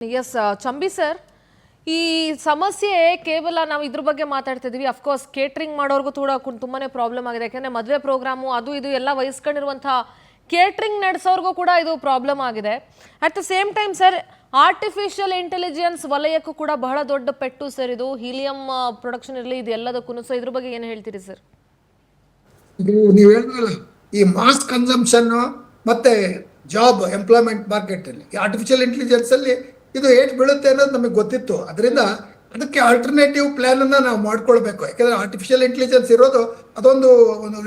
S Chambi sir, ಈ ಸಮಸ್ಯೆ ಕೇವಲ ನಾವು ಇದ್ರ ಬಗ್ಗೆ ಮಾತಾಡ್ತಿದ್ವಿ. ಅಫ್ಕೋರ್ಸ್ ಕೇಟ್ರಿಂಗ್ ಮಾಡೋರ್ಗೂ ಕೂಡ ತುಂಬಾನೇ ಪ್ರಾಬ್ಲಮ್ ಆಗಿದೆ. ಯಾಕಂದ್ರೆ ಮದುವೆ ಪ್ರೋಗ್ರಾಮು ಅದು ಇದು ಎಲ್ಲ ವಹಿಸ್ಕೊಂಡಿರುವಂತಹ ಕೇಟ್ರಿಂಗ್ ನಡೆಸೋರ್ಗೂ ಕೂಡ ಇದು ಪ್ರಾಬ್ಲಮ್ ಆಗಿದೆ. At the same time sir, artificial intelligence ವಲಯಕ್ಕೂ ಕೂಡ ಬಹಳ ದೊಡ್ಡ ಪೆಟ್ಟು ಸರ್. ಇದು ಹೀಲಿಯಂ ಪ್ರೊಡಕ್ಷನ್ ಇರಲಿ, ಇದು ಎಲ್ಲದಕ್ಕೂ. ಸೊ ಇದ್ರ ಬಗ್ಗೆ ಏನು ಹೇಳ್ತೀರಿ ಸರ್? ನೀವು ಹೇಳಿದ್ರಲ್ಲ, ಈ ಮಾಸ್ ಕನ್ಸಂಪ್ಷನ್ ಮತ್ತೆ ಜಾಬ್ ಎಂಪ್ಲಾಯ್ಮೆಂಟ್ ಮಾರ್ಕೆಟ್ ಅಲ್ಲಿ ಆರ್ಟಿಫಿಷಿಯಲ್ ಇಂಟೆಲಿಜೆನ್ಸ್ ಅಲ್ಲಿ ಇದು ಏಟ್ ಬೀಳುತ್ತೆ ಅನ್ನೋದು ನಮಗೆ ಗೊತ್ತಿತ್ತು. ಅದರಿಂದ ಅದಕ್ಕೆ ಆಲ್ಟರ್ನೇಟಿವ್ ಪ್ಲಾನ್ ಅನ್ನ ನಾವು ಮಾಡ್ಕೊಳ್ಬೇಕು. ಯಾಕಂದ್ರೆ ಆರ್ಟಿಫಿಷಿಯಲ್ ಇಂಟೆಲಿಜೆನ್ಸ್ ಇರೋದು ಅದೊಂದು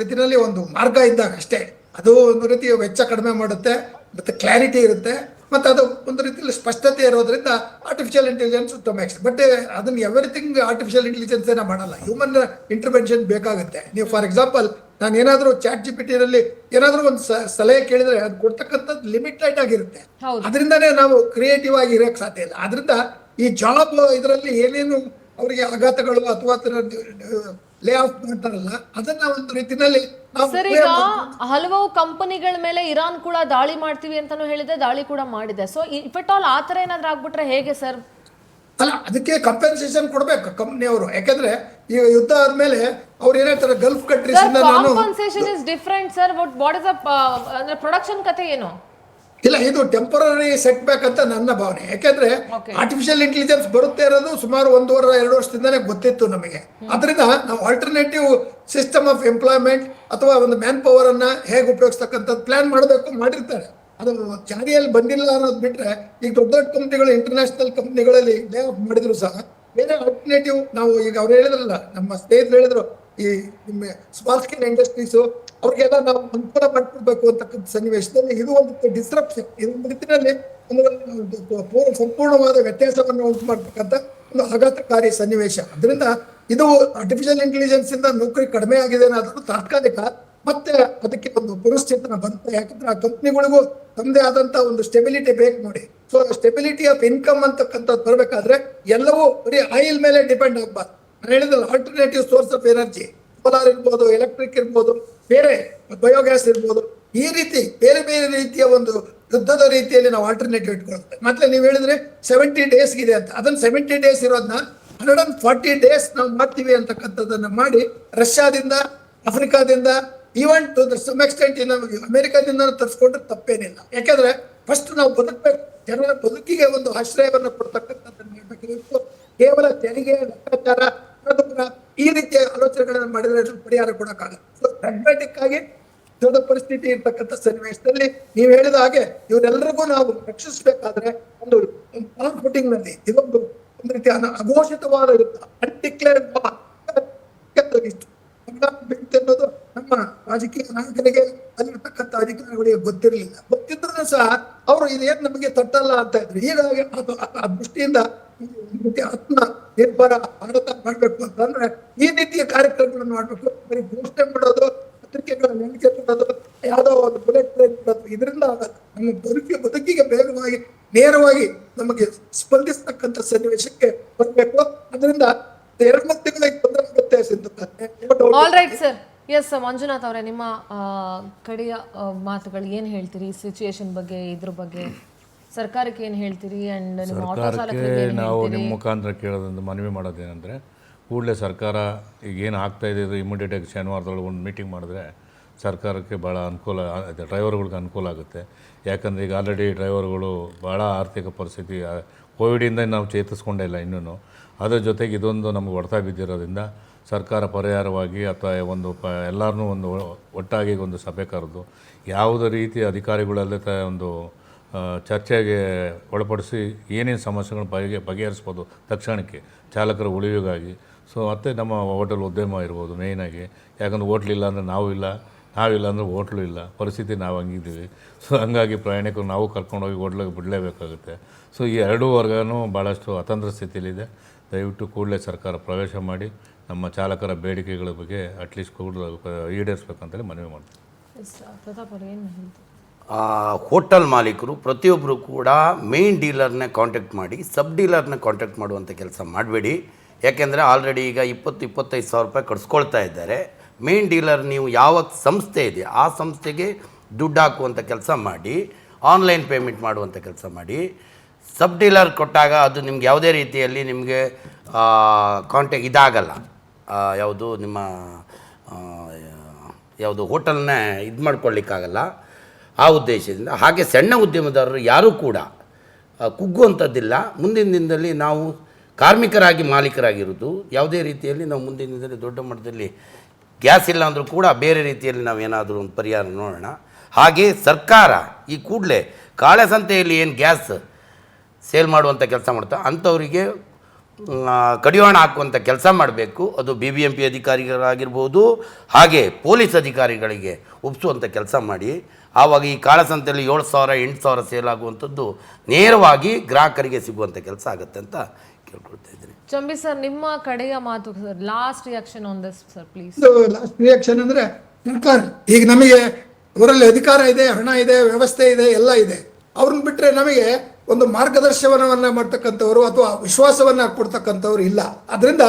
ರೀತಿಯಲ್ಲಿ ಒಂದು ಮಾರ್ಗ ಇದ್ದಾಗ ಅಷ್ಟೇ. ಅದು ಒಂದು ರೀತಿಯ ವೆಚ್ಚ ಕಡಿಮೆ ಮಾಡುತ್ತೆ, ಮತ್ತೆ ಕ್ಲಾರಿಟಿ ಇರುತ್ತೆ, ಮತ್ತೆ ಅದು ಒಂದು ರೀತಿಯಲ್ಲಿ ಸ್ಪಷ್ಟತೆ ಇರೋದ್ರಿಂದ ಆರ್ಟಿಫಿಷಿಯಲ್ ಇಂಟೆಲಿಜೆನ್ಸ್ ಉತ್ತಮ. ಬಟ್ ಅದನ್ನ ಎವ್ರಿಥಿಂಗ್ ಆರ್ಟಿಫಿಷಿಯಲ್ ಇಂಟೆಲಿಜೆನ್ಸ್ ಏನ ಮಾಡಲ್ಲ, ಹ್ಯೂಮನ್ ಇಂಟರ್ವೆನ್ಷನ್ ಬೇಕಾಗುತ್ತೆ. ನೀವು ಫಾರ್ ಎಕ್ಸಾಂಪಲ್, ನಾನು ಏನಾದರೂ ChatGPT ನಲ್ಲಿ ಏನಾದರೂ ಒಂದು ಸಲಹೆ ಕೇಳಿದ್ರೆ ಅದು ಕೊಡ್ತಕ್ಕಂಥದ್ದು ಲಿಮಿಟೆಡ್ ಆಗಿರುತ್ತೆ. ಅದರಿಂದಾನೇ ನಾವು ಕ್ರಿಯೇಟಿವ್ ಆಗಿ ಇರೋಕೆ ಸಾಧ್ಯ ಇಲ್ಲ. ಅದರಿಂದ ಈ ಜಾಬ್ ಇದರಲ್ಲಿ ಏನೇನು ಅವರಿಗೆ ಆಘಾತಗಳು ಅಥವಾ ಲೇ ಆಫ್ ಮಾಡ್ತಾರಲ್ಲ, ಅದನ್ನ ಒಂದು ರೀತಿಯಲ್ಲಿ ಸರ್, ಈಗ ಹಲವು ಕಂಪನಿಗಳ ಮೇಲೆ ಇರಾನ್ ಕೂಡ ದಾಳಿ ಮಾಡ್ತೀವಿ ಅಂತಾನು ಹೇಳಿದೆ, ದಾಳಿ ಕೂಡ ಮಾಡಿದೆ. ಸೊ ಇಫ್ ಎಟ್ ಆಲ್ ಆತರ ಏನಾದ್ರೂ ಆಗ್ಬಿಟ್ರೆ ಹೇಗೆ ಸರ್? ಅಲ್ಲ, ಅದಕ್ಕೆ ಕಂಪೆನ್ಸೇಷನ್ ಕೊಡ್ಬೇಕು ಕಂಪ್ನಿಯವರು. ಯಾಕಂದ್ರೆ ಈ ಯುದ್ಧ ಆದ್ಮೇಲೆ ಅವ್ರು ಏನಾಗ್ತಾರೆ, ಗಲ್ಫ್ ಕಂಟ್ರೀಸ್ ಇಂದ compensation is different sir. What is ಅಂದ್ರೆ ಪ್ರೊಡಕ್ಷನ್ ಕತೆ ಏನು? ಇಲ್ಲ, ಇದು ಟೆಂಪರರಿ ಸೆಟ್ ಬ್ಯಾಕ್ ಅಂತ ನನ್ನ ಭಾವನೆ. ಯಾಕಂದ್ರೆ ಆರ್ಟಿಫಿಷಿಯಲ್ ಇಂಟೆಲಿಜೆನ್ಸ್ ಬರುತ್ತೆ ಇರೋದು ಸುಮಾರು 1.5-2 ವರ್ಷದಿಂದಾನೇ ಗೊತ್ತಿತ್ತು ನಮಗೆ. ಅದರಿಂದ ನಾವು ಆಲ್ಟರ್ನೇಟಿವ್ ಸಿಸ್ಟಮ್ ಆಫ್ ಎಂಪ್ಲಾಯ್ಮೆಂಟ್ ಅಥವಾ ಒಂದು ಮ್ಯಾನ್ ಪವರ್ ಅನ್ನ ಹೇಗೆ ಉಪಯೋಗಿಸ್ತಕ್ಕಂಥದ್ದು ಪ್ಲಾನ್ ಮಾಡಬೇಕು, ಮಾಡಿರ್ತಾರೆ. ಅದು ಜಾರಿಯಲ್ಲಿ ಬಂದಿಲ್ಲ ಅನ್ನೋದು ಬಿಟ್ರೆ, ಈಗ ದೊಡ್ಡ ದೊಡ್ಡ ಕಂಪ್ನಿಗಳು, ಇಂಟರ್ನ್ಯಾಷನಲ್ ಕಂಪ್ನಿಗಳಲ್ಲಿ ಲೇ ಆಫ್ ಮಾಡಿದ್ರು ಸಹ ಬೇರೆ ಆಲ್ಟರ್ನೇಟಿವ್ ನಾವು ಈಗ ಅವ್ರು ಹೇಳಿದ್ರಲ್ಲ, ನಮ್ಮ ಸ್ನೇಹಿತರು ಹೇಳಿದ್ರು, ಈ ನಿಮ್ಮ ಸ್ಮಾಲ್ ಸ್ಕೇಲ್ ಇಂಡಸ್ಟ್ರೀಸ್ ಅವ್ರಿಗೆಲ್ಲ ನಾವು ಅನುಕೂಲ ಮಾಡ್ಕೊಡ್ಬೇಕು ಅಂತಕ್ಕಂಥ ಸನ್ನಿವೇಶದಲ್ಲಿ ಇದು ಒಂದು ಡಿಸ್ರಪ್ಷನ್, ಇದೊಂದು ರೀತಿಯಲ್ಲಿ ಸಂಪೂರ್ಣವಾದ ವ್ಯತ್ಯಾಸವನ್ನು ಉಂಟು ಮಾಡ್ತಕ್ಕಂಥ ಒಂದು ಆಘಾತಕಾರಿ ಸನ್ನಿವೇಶ. ಅದರಿಂದ ಇದು ಆರ್ಟಿಫಿಷಿಯಲ್ ಇಂಟೆಲಿಜೆನ್ಸ್ ಇಂದ ನೌಕರಿ ಕಡಿಮೆ ಆಗಿದೆ ಅನ್ನೋದು ತಾತ್ಕಾಲಿಕ, ಮತ್ತೆ ಅದಕ್ಕೆ ಒಂದು ಪುನಶ್ಚೇತನ ಬಂತು. ಯಾಕಂದ್ರೆ ಆ ಕಂಪ್ನಿಗಳಿಗೂ ತಮ್ಮದೇ ಆದಂತ ಒಂದು ಸ್ಟೆಬಿಲಿಟಿ ಬೇಕು ನೋಡಿ. ಸೊ ಸ್ಟೆಬಿಲಿಟಿ ಆಫ್ ಇನ್ಕಮ್ ಅಂತಕ್ಕಂಥದ್ದು ಬರಬೇಕಾದ್ರೆ ಎಲ್ಲವೂ ಬರೀ ಆಯಿಲ್ ಮೇಲೆ ಡಿಪೆಂಡ್ ಆಗಬಾರ್ದು. ನಾನು ಹೇಳಿದ್ರಲ್ಲ, alternative source of energy, solar ಇರ್ಬೋದು, ಎಲೆಕ್ಟ್ರಿಕ್ ಇರ್ಬೋದು, ಬೇರೆ ಬಯೋಗ್ಯಾಸ್ ಇರ್ಬೋದು, ಈ ರೀತಿ ಬೇರೆ ಬೇರೆ ರೀತಿಯ ಒಂದು ಯುದ್ಧದ ರೀತಿಯಲ್ಲಿ ನಾವು ಆಲ್ಟರ್ನೇಟಿವ್ ಇಟ್ಕೊಳ್ತೇವೆ. ಮತ್ತೆ ನೀವು ಹೇಳಿದ್ರೆ 70 ಡೇಸ್ ಇದೆ ಅಂತ, ಅದನ್ನ 70 ಡೇಸ್ ಇರೋದನ್ನ 140 ಡೇಸ್ ನಾವು ಮಾಡ್ತೀವಿ ಅಂತಕ್ಕಂಥದ್ದನ್ನ ಮಾಡಿ ರಷ್ಯಾದಿಂದ, ಆಫ್ರಿಕಾದಿಂದ, ಈವನ್ ಟು ಸಮ್ ಎಕ್ಸ್ಟೆಂಟ್ ಅಮೆರಿಕಾದಿಂದ ತರಿಸ್ಕೊಂಡ್ರೆ ತಪ್ಪೇನಿಲ್ಲ. ಯಾಕಂದ್ರೆ ಫಸ್ಟ್ ನಾವು ಬದುಕಬೇಕು, ಜನರ ಬದುಕಿಗೆ ಒಂದು ಆಶ್ರಯವನ್ನ ಕೊಡ್ತಕ್ಕಂಥದ್ದನ್ನ ಮಾಡಬೇಕು. ಕೇವಲ ತೆರಿಗೆ, ಲೆಕ್ಕಾಚಾರ, ಈ ರೀತಿಯ ಆಲೋಚನೆಗಳನ್ನ ಮಾಡಿದ್ರೆ ಪರಿಹಾರ ಕೊಡಕ್ಕಾಗಲ್ಲ. ಸೊ ಪ್ರಾಗ್ಮ್ಯಾಟಿಕ್ ಆಗಿ ದೊಡ್ಡ ಪರಿಸ್ಥಿತಿ ಇರ್ತಕ್ಕಂಥ ಸನ್ನಿವೇಶದಲ್ಲಿ ನೀವು ಹೇಳಿದ ಹಾಗೆ ಇವರೆಲ್ಲರಿಗೂ ನಾವು ರಕ್ಷಿಸಬೇಕಾದ್ರೆ ಒಂದು ಫುಟಿಂಗ್ ನಲ್ಲಿ ಇದೊಂದು ರೀತಿಯ ಅಘೋಷಿತವಾದ ಯುದ್ಧ, ಅನ್ಡಿಕ್ಲೇರ್ಡ್ ವಾರ್ ಅನ್ನೋದು ನಮ್ಮ ರಾಜಕೀಯ ನಾಯಕರಿಗೆ, ಅಲ್ಲಿರ್ತಕ್ಕಂಥ ಅಧಿಕಾರಿಗಳಿಗೆ ಗೊತ್ತಿರಲಿಲ್ಲ. ಗೊತ್ತಿದ್ರೂ ಸಹ ಅವರು ಇದೇನು ನಮಗೆ ತಟ್ಟಲ್ಲ ಅಂತ ಇದ್ರು. ಹೀಗಾಗಿ ಆ ದೃಷ್ಟಿಯಿಂದ ಆತ್ಮ ನಿರ್ಭರ ಭಾರತ ಮಾಡ್ಬೇಕು ಅಂತಂದ್ರೆ ಈ ರೀತಿಯ ಕಾರ್ಯಕ್ರಮಗಳನ್ನು ಮಾಡ್ಬೇಕು. ಬರೀ ಘೋಷಣೆ ಮಾಡೋದು, ಪತ್ರಿಕೆಗಳ ಹೇಳಿಕೆ ಕೊಡೋದು, ಯಾವುದೋ ಒಂದು ಬುಲೆಟ್ ಟ್ರೈನ್ ಕೊಡೋದು, ಇದರಿಂದ ಆಗಲ್ಲ. ನಮ್ಮ ಬದುಕಿಗೆ ಬೇಗವಾಗಿ ನೇರವಾಗಿ ನಮಗೆ ಸ್ಪಂದಿಸ್ತಕ್ಕಂಥ ಸನ್ನಿವೇಶಕ್ಕೆ ಬರಬೇಕು. ಅದರಿಂದ 2 ತಿಂಗಳಿಗೆ ತೊಂದರೆ ಆಗುತ್ತೆ ಸರ್. ಎಸ್ ಮಂಜುನಾಥ್ ಅವರೇ, ನಿಮ್ಮ ಕಡೆಯ ಮಾತುಗಳು ಏನು ಹೇಳ್ತೀರಿ ಈ ಸಿಚುಯೇಷನ್ ಬಗ್ಗೆ, ಇದ್ರ ಬಗ್ಗೆ ಸರ್ಕಾರಕ್ಕೆ ಏನು ಹೇಳ್ತೀರಿ? ಅಂಡ್ ನಿಮ್ಮ ಆಟೋ ಚಾಲಕರಿಗೆ ನಾವು ನಿಮ್ಮ ಮುಖಾಂತರ ಕೇಳೋದೊಂದು ಮನವಿ ಮಾಡೋದೇನೆಂದರೆ, ಕೂಡಲೇ ಸರ್ಕಾರ ಈಗ ಏನು ಆಗ್ತಾ ಇದೆ ಇಮಿಡಿಯೇಟಾಗಿ ಶನಿವಾರದೊಳಗೆ ಒಂದು ಮೀಟಿಂಗ್ ಮಾಡಿದ್ರೆ ಸರ್ಕಾರಕ್ಕೆ ಭಾಳ ಅನುಕೂಲ, ಡ್ರೈವರ್ಗಳಿಗೆ ಅನುಕೂಲ ಆಗುತ್ತೆ. ಯಾಕಂದರೆ ಈಗ ಆಲ್ರೆಡಿ ಡ್ರೈವರ್ಗಳು ಭಾಳ ಆರ್ಥಿಕ ಪರಿಸ್ಥಿತಿ ಕೋವಿಡಿಂದ ನಾವು ಚೇತರಿಸ್ಕೊಂಡೇ ಇಲ್ಲ ಇನ್ನೂ. ಅದರ ಜೊತೆಗೆ ಇದೊಂದು ನಮಗೆ ಹೊಡೆತ ಬಿದ್ದಿರೋದ್ರಿಂದ ಸರ್ಕಾರ ಪರಿಹಾರವಾಗಿ ಅಥವಾ ಒಂದು ಎಲ್ಲರನ್ನೂ ಒಂದು ಒಟ್ಟಾಗಿ ಒಂದು ಸಭೆ ಕರೆದು ಯಾವುದೇ ರೀತಿಯ ಅಧಿಕಾರಿಗಳಲ್ಲೇ ಒಂದು ಚರ್ಚೆಗೆ ಒಳಪಡಿಸಿ ಏನೇನು ಸಮಸ್ಯೆಗಳನ್ನ ಬಗೆಹರಿಸ್ಬೋದು ತಕ್ಷಣಕ್ಕೆ ಚಾಲಕರ ಉಳಿವಿಗಾಗಿ. ಸೊ ಮತ್ತು ನಮ್ಮ ಹೋಟೆಲ್ ಉದ್ಯಮ ಇರ್ಬೋದು ಮೇಯ್ನಾಗಿ. ಯಾಕಂದರೆ ಹೋಟ್ಲಿಲ್ಲ ಅಂದರೆ ನಾವಿಲ್ಲ ಅಂದರೆ ಹೋಟ್ಲು ಇಲ್ಲ, ಪರಿಸ್ಥಿತಿ ನಾವು ಹಂಗಿದ್ದೀವಿ. ಸೊ ಹಂಗಾಗಿ ಪ್ರಯಾಣಿಕರು ನಾವು ಕರ್ಕೊಂಡೋಗಿ ಹೋಟ್ಲಿಗೆ ಬಿಡಲೇಬೇಕಾಗುತ್ತೆ. ಸೊ ಈ 2 ವರ್ಗನೂ ಭಾಳಷ್ಟು ಅತಂತ್ರ ಸ್ಥಿತಿಯಲ್ಲಿದೆ. ದಯವಿಟ್ಟು ಕೂಡಲೇ ಸರ್ಕಾರ ಪ್ರವೇಶ ಮಾಡಿ ನಮ್ಮ ಚಾಲಕರ ಬೇಡಿಕೆಗಳ ಬಗ್ಗೆ ಅಟ್ಲೀಸ್ಟ್ ಕೂಡ ಈಡೇರಿಸ್ಬೇಕಂತೇಳಿ ಮನವಿ ಮಾಡ್ತೀವಿ. ಹೋಟೆಲ್ ಮಾಲೀಕರು ಪ್ರತಿಯೊಬ್ಬರು ಕೂಡ ಮೇನ್ ಡೀಲರ್ನೇ ಕಾಂಟ್ಯಾಕ್ಟ್ ಮಾಡಿ ಸಬ್ ಡೀಲರ್ನ ಕಾಂಟ್ಯಾಕ್ಟ್ ಮಾಡುವಂಥ ಕೆಲಸ ಮಾಡಬೇಡಿ. ಯಾಕೆಂದರೆ ಆಲ್ರೆಡಿ ಈಗ 20-25 ಸಾವಿರ ರೂಪಾಯಿ ಕಟ್ಸ್ಕೊಳ್ತಾ ಇದ್ದಾರೆ. ಮೇನ್ ಡೀಲರ್ ನೀವು ಯಾವ ಸಂಸ್ಥೆ ಇದೆ ಆ ಸಂಸ್ಥೆಗೆ ದುಡ್ಡು ಹಾಕುವಂಥ ಕೆಲಸ ಮಾಡಿ, ಆನ್ಲೈನ್ ಪೇಮೆಂಟ್ ಮಾಡುವಂಥ ಕೆಲಸ ಮಾಡಿ. ಸಬ್ ಡೀಲರ್ ಕೊಟ್ಟಾಗ ಅದು ನಿಮ್ಗೆ ಯಾವುದೇ ರೀತಿಯಲ್ಲಿ ನಿಮಗೆ ಇದಾಗಲ್ಲ, ಯಾವುದು ನಿಮ್ಮ ಯಾವುದು ಹೋಟೆಲ್ನೇ ಇದು ಮಾಡ್ಕೊಳ್ಳಿಕ್ಕಾಗಲ್ಲ ಆ ಉದ್ದೇಶದಿಂದ. ಹಾಗೆ ಸಣ್ಣ ಉದ್ಯಮದಾರರು ಯಾರೂ ಕೂಡ ಕುಗ್ಗುವಂಥದ್ದಿಲ್ಲ. ಮುಂದಿನ ದಿನದಲ್ಲಿ ನಾವು ಕಾರ್ಮಿಕರಾಗಿ ಮಾಲೀಕರಾಗಿರೋದು, ಯಾವುದೇ ರೀತಿಯಲ್ಲಿ ನಾವು ಮುಂದಿನ ದಿನದಲ್ಲಿ ದೊಡ್ಡ ಮಟ್ಟದಲ್ಲಿ ಗ್ಯಾಸ್ ಇಲ್ಲ ಅಂದರೂ ಕೂಡ ಬೇರೆ ರೀತಿಯಲ್ಲಿ ನಾವು ಏನಾದರೂ ಒಂದು ಪರಿಹಾರ ನೋಡೋಣ. ಹಾಗೆ ಸರ್ಕಾರ ಈ ಕೂಡಲೇ ಕಾಳಸಂತೆಯಲ್ಲಿ ಏನು ಗ್ಯಾಸ್ ಸೇಲ್ ಮಾಡುವಂಥ ಕೆಲಸ ಮಾಡ್ತಾ ಅಂಥವರಿಗೆ ಕಡಿವಾಣ ಹಾಕುವಂಥ ಕೆಲಸ ಮಾಡಬೇಕು. ಅದು BBMP ಅಧಿಕಾರಿಗಳಾಗಿರ್ಬೋದು, ಹಾಗೆ ಪೊಲೀಸ್ ಅಧಿಕಾರಿಗಳಿಗೆ ಒಪ್ಪಿಸುವಂಥ ಕೆಲಸ ಮಾಡಿ. ಆವಾಗ ಈ ಕಾಳಸಂತೆಯಲ್ಲಿ 7,000 8,000 ಸೇಲ್ ಆಗುವಂಥದ್ದು ನೇರವಾಗಿ ಗ್ರಾಹಕರಿಗೆ ಸಿಗುವಂಥ ಕೆಲಸ ಆಗುತ್ತೆ ಅಂತ ಕೇಳ್ಕೊಳ್ತಾ ಇದ್ದೀನಿ. ಚಂಬಿ ಸರ್, ನಿಮ್ಮ ಕಡೆಯ ಮಾತು sir, last reaction on this sir please. Last reaction ಅಂದ್ರೆ ಸರ್ಕಾರ ಈಗ ನಮಗೆ ಅವರಲ್ಲಿ ಅಧಿಕಾರ ಇದೆ, ಹಣ ಇದೆ, ವ್ಯವಸ್ಥೆ ಇದೆ, ಎಲ್ಲ ಇದೆ. ಅವ್ರನ್ನ ಬಿಟ್ರೆ ನಮಗೆ ಒಂದು ಮಾರ್ಗದರ್ಶನವನ್ನ ಮಾಡ್ತಕ್ಕಂಥವ್ರು ಅಥವಾ ವಿಶ್ವಾಸವನ್ನ ಕೊಡ್ತಕ್ಕಂಥವ್ರು ಇಲ್ಲ. ಅದರಿಂದ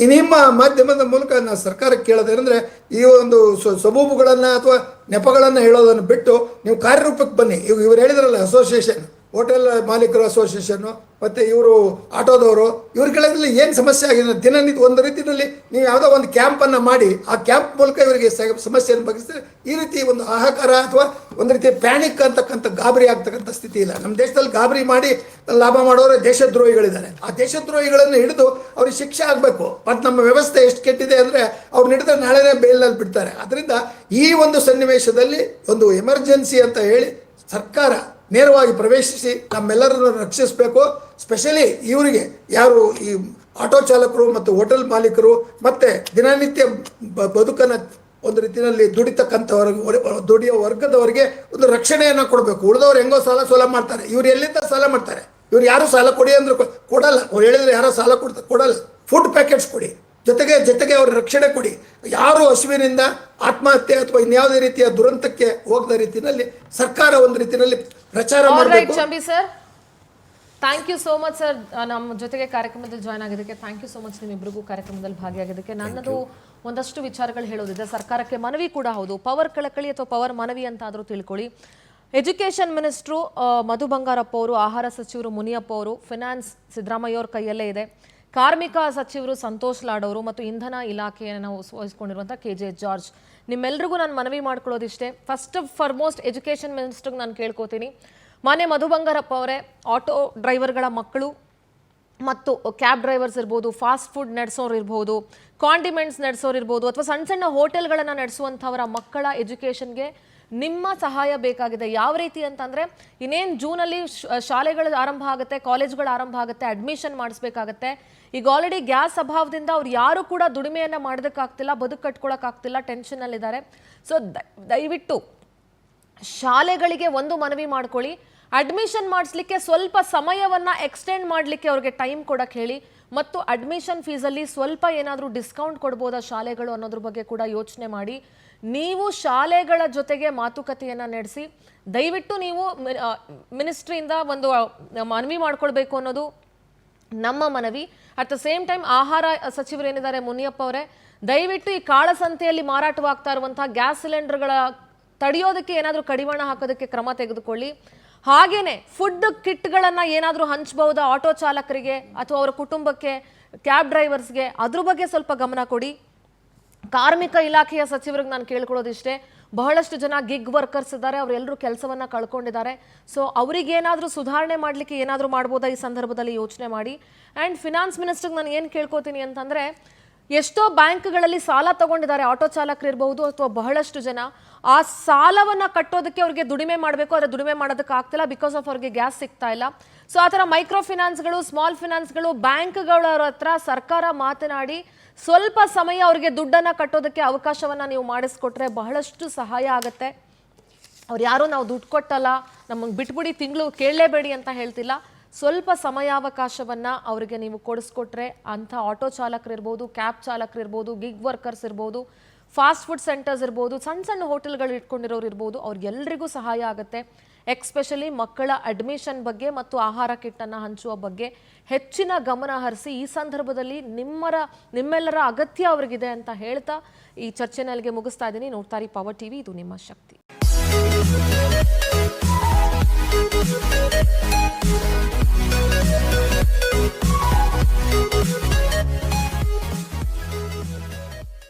ಈ ನಿಮ್ಮ ಮಾಧ್ಯಮದ ಮೂಲಕ ನಾವು ಸರ್ಕಾರಕ್ಕೆ ಕೇಳೋದೇನೆಂದ್ರೆ, ಈ ಒಂದು ಸಬೂಬುಗಳನ್ನ ಅಥವಾ ನೆಪಗಳನ್ನ ಹೇಳೋದನ್ನು ಬಿಟ್ಟು ನೀವು ಕಾರ್ಯರೂಪಕ್ಕೆ ಬನ್ನಿ. ಇವ್ರು ಹೇಳಿದ್ರಲ್ಲ, ಅಸೋಸಿಯೇಷನ್, ಹೋಟೆಲ್ ಮಾಲೀಕರು ಅಸೋಸಿಯೇಷನ್ ಮತ್ತೆ ಇವರು ಆಟೋದವರು, ಇವ್ರುಗಳಲ್ಲಿ ಏನು ಸಮಸ್ಯೆ ಆಗಿದೆ ದಿನನಿತ್ಯ ಒಂದು ರೀತಿಯಲ್ಲಿ ನೀವು ಯಾವುದೋ ಒಂದು ಕ್ಯಾಂಪನ್ನು ಮಾಡಿ ಆ ಕ್ಯಾಂಪ್ ಮೂಲಕ ಇವರಿಗೆ ಸಮಸ್ಯೆಯನ್ನು ಬಗೆಹರಿಸಿದ್ರೆ ಈ ರೀತಿ ಒಂದು ಹಾಹಾಕಾರ ಅಥವಾ ಒಂದು ರೀತಿ ಪ್ಯಾನಿಕ್ ಅಂತಕ್ಕಂಥ ಗಾಬರಿ ಆಗ್ತಕ್ಕಂಥ ಸ್ಥಿತಿ ಇಲ್ಲ. ನಮ್ಮ ದೇಶದಲ್ಲಿ ಗಾಬರಿ ಮಾಡಿ ಲಾಭ ಮಾಡೋರು ದೇಶದ್ರೋಹಿಗಳಿದ್ದಾರೆ. ಆ ದೇಶದ್ರೋಹಿಗಳನ್ನು ಹಿಡಿದು ಅವ್ರಿಗೆ ಶಿಕ್ಷೆ ಆಗಬೇಕು. ಮತ್ತು ನಮ್ಮ ವ್ಯವಸ್ಥೆ ಎಷ್ಟು ಕೆಟ್ಟಿದೆ ಅಂದರೆ ಅವ್ರನ್ನ ಹಿಡಿದ್ರೆ ನಾಳೆನೇ ಬೇಲ್ನಲ್ಲಿ ಬಿಡ್ತಾರೆ. ಅದರಿಂದ ಈ ಒಂದು ಸನ್ನಿವೇಶದಲ್ಲಿ ಒಂದು ಎಮರ್ಜೆನ್ಸಿ ಅಂತ ಹೇಳಿ ಸರ್ಕಾರ ನೇರವಾಗಿ ಪ್ರವೇಶಿಸಿ ನಮ್ಮೆಲ್ಲರನ್ನು ರಕ್ಷಿಸಬೇಕು. ಸ್ಪೆಷಲಿ ಇವರಿಗೆ ಯಾರು ಈ ಆಟೋ ಚಾಲಕರು ಮತ್ತು ಹೋಟೆಲ್ ಮಾಲೀಕರು ಮತ್ತೆ ದಿನನಿತ್ಯ ಬದುಕನ್ನು ಒಂದು ರೀತಿಯಲ್ಲಿ ದುಡಿಯೋ ವರ್ಗದವರಿಗೆ ಒಂದು ರಕ್ಷಣೆಯನ್ನು ಕೊಡಬೇಕು. ಉಳಿದವ್ರು ಹೆಂಗೋ ಸಾಲ ಮಾಡ್ತಾರೆ, ಇವ್ರು ಎಲ್ಲಿಂದ ಸಾಲ ಮಾಡ್ತಾರೆ? ಇವ್ರು ಯಾರು ಸಾಲ ಕೊಡಿ ಅಂದ್ರೂ ಕೊಡಲ್ಲ. ಅವ್ರು ಹೇಳಿದ್ರೆ ಯಾರೋ ಸಾಲ ಕೊಡಲ್ಲ. ಫುಡ್ ಪ್ಯಾಕೆಟ್ಸ್ ಕೊಡಿ, ಜೊತೆಗೆ ಅವ್ರ ರಕ್ಷಣೆ ಕೊಡಿ. ಯಾರು ಹಸುವಿನಿಂದ ಆತ್ಮಹತ್ಯೆ ಅಥವಾ ಇನ್ಯಾವುದೇ ರೀತಿಯ ದುರಂತಕ್ಕೆ ಹೋಗದ ರೀತಿಯಲ್ಲಿ ಸರ್ಕಾರ ಒಂದು ರೀತಿಯಲ್ಲಿ ಪ್ರಚಾರ ಮಾಡಬೇಕು. Chambi sir, thank you so much sir, ನಮ್ಮ ಜೊತೆಗೆ ಕಾರ್ಯಕ್ರಮದಲ್ಲಿ ಜಾಯ್ನ್ ಆಗಿದ್ದಕ್ಕೆ ಥ್ಯಾಂಕ್ ಯು ಸೋ ಮಚ್. ನಿಮ್ಮಿಬ್ಬರಿಗೂ ಕಾರ್ಯಕ್ರಮದಲ್ಲಿ ಭಾಗಿಯಾಗಿದ್ದಕ್ಕೆ. ನನ್ನದು ಒಂದಷ್ಟು ವಿಚಾರಗಳು ಹೇಳೋದಿದೆ, ಸರ್ಕಾರಕ್ಕೆ ಮನವಿ ಕೂಡ ಹೌದು. ಪವರ್ ಕಳಕಳಿ ಅಥವಾ ಪವರ್ ಮನವಿ ಅಂತ ಆದರೂ ತಿಳ್ಕೊಳ್ಳಿ. ಎಜುಕೇಷನ್ ಮಿನಿಸ್ಟ್ರು ಮಧು ಬಂಗಾರಪ್ಪ ಅವರು, ಆಹಾರ ಸಚಿವರು ಮುನಿಯಪ್ಪ ಅವರು, ಫಿನಾನ್ಸ್ ಸಿದ್ದರಾಮಯ್ಯ ಅವ್ರ ಕೈಯಲ್ಲೇ ಇದೆ, ಕಾರ್ಮಿಕ ಸಚಿವರು ಸಂತೋಷ್ ಲಾಡ್ ಅವರು ಮತ್ತು ಇಂಧನ ಇಲಾಖೆಯನ್ನು ವಹಿಸ್ಕೊಂಡಿರುವಂಥ KJ ಜಾರ್ಜ್. ನಿಮ್ಮೆಲ್ರಿಗೂ ನಾನು ಮನವಿ ಮಾಡ್ಕೊಳ್ಳೋದಿಷ್ಟೇ. ಫಸ್ಟ್ ಫಾರ್ಮೋಸ್ಟ್ ಎಜುಕೇಷನ್ ಮಿನಿಸ್ಟರ್ಗೆ ನಾನು ಕೇಳ್ಕೊತೀನಿ, ಮಾನ್ಯ ಮಧು ಬಂಗಾರಪ್ಪ ಅವರೇ, ಆಟೋ ಡ್ರೈವರ್ಗಳ ಮಕ್ಕಳು ಮತ್ತು ಕ್ಯಾಬ್ ಡ್ರೈವರ್ಸ್ ಇರ್ಬೋದು, ಫಾಸ್ಟ್ ಫುಡ್ ನಡೆಸೋರು ಇರ್ಬೋದು, ಕಾಂಡಿಮೆಂಟ್ಸ್ ನಡೆಸೋರು ಇರ್ಬೋದು, ಅಥವಾ ಸಣ್ಣ ಸಣ್ಣ ಹೋಟೆಲ್ಗಳನ್ನು ನಡೆಸುವಂಥವರ ಮಕ್ಕಳ ಎಜುಕೇಷನ್ಗೆ ನಿಮ್ಮ ಸಹಾಯ ಬೇಕಾಗಿದೆ. ಯಾವ ರೀತಿ ಅಂತಂದರೆ, ಇನ್ನೇನು ಜೂನಲ್ಲಿ ಶಾಲೆಗಳು ಆರಂಭ ಆಗುತ್ತೆ, ಕಾಲೇಜ್ಗಳು ಆರಂಭ ಆಗುತ್ತೆ, ಅಡ್ಮಿಷನ್ ಮಾಡಿಸ್ಬೇಕಾಗತ್ತೆ. ಈಗ ಆಲ್ರೆಡಿ ಗ್ಯಾಸ್ ಅಭಾವದಿಂದ ಅವ್ರು ಯಾರು ಕೂಡ ದುಡಿಮೆಯನ್ನು ಮಾಡೋದಕ್ಕಾಗ್ತಿಲ್ಲ, ಬದುಕು ಕಟ್ಕೊಳಕ್ಕಾಗ್ತಿಲ್ಲ, ಟೆನ್ಷನಲ್ಲಿದ್ದಾರೆ. ಸೊ ದಯವಿಟ್ಟು ಶಾಲೆಗಳಿಗೆ ಒಂದು ಮನವಿ ಮಾಡ್ಕೊಳ್ಳಿ, ಅಡ್ಮಿಷನ್ ಮಾಡಿಸ್ಲಿಕ್ಕೆ ಸ್ವಲ್ಪ ಸಮಯವನ್ನು ಎಕ್ಸ್ಟೆಂಡ್ ಮಾಡಲಿಕ್ಕೆ ಅವ್ರಿಗೆ ಟೈಮ್ ಕೊಡಕ್ಕೆ ಹೇಳಿ. ಮತ್ತು ಅಡ್ಮಿಷನ್ ಫೀಸಲ್ಲಿ ಸ್ವಲ್ಪ ಏನಾದರೂ ಡಿಸ್ಕೌಂಟ್ ಕೊಡ್ಬೋದಾ ಶಾಲೆಗಳು ಅನ್ನೋದ್ರ ಬಗ್ಗೆ ಕೂಡ ಯೋಚನೆ ಮಾಡಿ. ನೀವು ಶಾಲೆಗಳ ಜೊತೆಗೆ ಮಾತುಕತೆಯನ್ನು ನಡೆಸಿ ದಯವಿಟ್ಟು ನೀವು ಮಿನಿಸ್ಟ್ರಿಯಿಂದ ಒಂದು ಮನವಿ ಮಾಡ್ಕೊಳ್ಬೇಕು ಅನ್ನೋದು ನಮ್ಮ ಮನವಿ. ಅಟ್ ದ ಸೇಮ್ ಟೈಮ್ ಆಹಾರ ಸಚಿವರು ಏನಿದ್ದಾರೆ ಮುನಿಯಪ್ಪ ಅವರೇ, ದಯವಿಟ್ಟು ಈ ಕಾಳಸಂತೆಯಲ್ಲಿ ಮಾರಾಟವಾಗ್ತಾ ಇರುವಂಥ ಗ್ಯಾಸ್ ಸಿಲಿಂಡರ್ಗಳ ತಡೆಯೋದಕ್ಕೆ ಏನಾದರೂ ಕಡಿವಾಣ ಹಾಕೋದಕ್ಕೆ ಕ್ರಮ ತೆಗೆದುಕೊಳ್ಳಿ. ಹಾಗೇನೆ ಫುಡ್ ಕಿಟ್ಗಳನ್ನು ಏನಾದರೂ ಹಂಚಬಹುದಾ ಆಟೋ ಚಾಲಕರಿಗೆ ಅಥವಾ ಅವರ ಕುಟುಂಬಕ್ಕೆ, ಕ್ಯಾಬ್ ಡ್ರೈವರ್ಸ್ಗೆ, ಅದ್ರ ಬಗ್ಗೆ ಸ್ವಲ್ಪ ಗಮನ ಕೊಡಿ. ಕಾರ್ಮಿಕ ಇಲಾಖೆಯ ಸಚಿವರಿಗೆ ನಾನು ಕೇಳ್ಕೊಳ್ಳೋದಿಷ್ಟೇ, ಬಹಳಷ್ಟು ಜನ ಗಿಗ್ ವರ್ಕರ್ಸ್ ಇದ್ದಾರೆ, ಅವರೆಲ್ಲರೂ ಕೆಲಸವನ್ನು ಕಳ್ಕೊಂಡಿದ್ದಾರೆ. ಸೊ ಅವರಿಗೇನಾದರೂ ಸುಧಾರಣೆ ಮಾಡಲಿಕ್ಕೆ ಏನಾದರೂ ಮಾಡ್ಬೋದಾ ಈ ಸಂದರ್ಭದಲ್ಲಿ ಯೋಚನೆ ಮಾಡಿ. ಆ್ಯಂಡ್ ಫಿನಾನ್ಸ್ ಮಿನಿಸ್ಟರ್ಗೆ ನಾನು ಏನು ಕೇಳ್ಕೊತೀನಿ ಅಂತಂದರೆ, ಎಷ್ಟೋ ಬ್ಯಾಂಕ್ಗಳಲ್ಲಿ ಸಾಲ ತಗೊಂಡಿದ್ದಾರೆ ಆಟೋ ಚಾಲಕರು ಇರಬಹುದು ಅಥವಾ ಬಹಳಷ್ಟು ಜನ. ಆ ಸಾಲವನ್ನು ಕಟ್ಟೋದಕ್ಕೆ ಅವ್ರಿಗೆ ದುಡಿಮೆ ಮಾಡಬೇಕು, ಆದರೆ ದುಡಿಮೆ ಮಾಡೋದಕ್ಕೆ ಆಗ್ತಿಲ್ಲ, ಬಿಕಾಸ್ ಆಫ್ ಅವ್ರಿಗೆ ಗ್ಯಾಸ್ ಸಿಗ್ತಾ ಇಲ್ಲ. ಸೊ ಆ ಥರ ಮೈಕ್ರೋ ಫಿನಾನ್ಸ್ಗಳು, ಸ್ಮಾಲ್ ಫಿನಾನ್ಸ್ಗಳು, ಬ್ಯಾಂಕ್ಗಳ ಹತ್ರ ಸರ್ಕಾರ ಮಾತನಾಡಿ ಸ್ವಲ್ಪ ಸಮಯ ಅವ್ರಿಗೆ ದುಡ್ಡನ್ನು ಕಟ್ಟೋದಕ್ಕೆ ಅವಕಾಶವನ್ನು ನೀವು ಮಾಡಿಸ್ಕೊಟ್ರೆ ಬಹಳಷ್ಟು ಸಹಾಯ ಆಗುತ್ತೆ. ಅವ್ರು ಯಾರೂ ನಾವು ದುಡ್ಡು ಕೊಟ್ಟಲ್ಲ, ನಮಗೆ ಬಿಟ್ಬಿಡಿ, ತಿಂಗಳು ಕೇಳಲೇಬೇಡಿ ಅಂತ ಹೇಳ್ತಿಲ್ಲ. ಸ್ವಲ್ಪ ಸಮಯಾವಕಾಶವನ್ನು ಅವರಿಗೆ ನೀವು ಕೊಡಿಸ್ಕೊಟ್ರೆ ಅಂಥ ಆಟೋ ಚಾಲಕರಿರ್ಬೋದು, ಕ್ಯಾಬ್ ಚಾಲಕರಿರ್ಬೋದು, ಗಿಗ್ ವರ್ಕರ್ಸ್ ಇರ್ಬೋದು, ಫಾಸ್ಟ್ ಫುಡ್ ಸೆಂಟರ್ಸ್ ಇರ್ಬೋದು, ಸಣ್ಣ ಸಣ್ಣ ಹೋಟೆಲ್ಗಳು ಇಟ್ಕೊಂಡಿರೋರು ಇರ್ಬೋದು, ಅವ್ರಿಗೆಲ್ಲರಿಗೂ ಸಹಾಯ ಆಗುತ್ತೆ. ಎಕ್ಸ್ಪೆಷಲಿ ಮಕ್ಕಳ ಅಡ್ಮಿಷನ್ ಬಗ್ಗೆ ಮತ್ತು ಆಹಾರ ಕಿಟ್ಟನ್ನು ಹಂಚುವ ಬಗ್ಗೆ ಹೆಚ್ಚಿನ ಗಮನ ಹರಿಸಿ. ಈ ಸಂದರ್ಭದಲ್ಲಿ ನಿಮ್ಮೆಲ್ಲರ ಅಗತ್ಯ ಅವ್ರಿಗಿದೆ ಅಂತ ಹೇಳ್ತಾ ಈ ಚರ್ಚೆನ ಅಲ್ಲಿಗೆ ಮುಗಿಸ್ತಾ ಇದ್ದೀನಿ. ನೋಡ್ತಾ ಇರಿ ಪವರ್ ಟಿವಿ, ಇದು ನಿಮ್ಮ ಶಕ್ತಿ.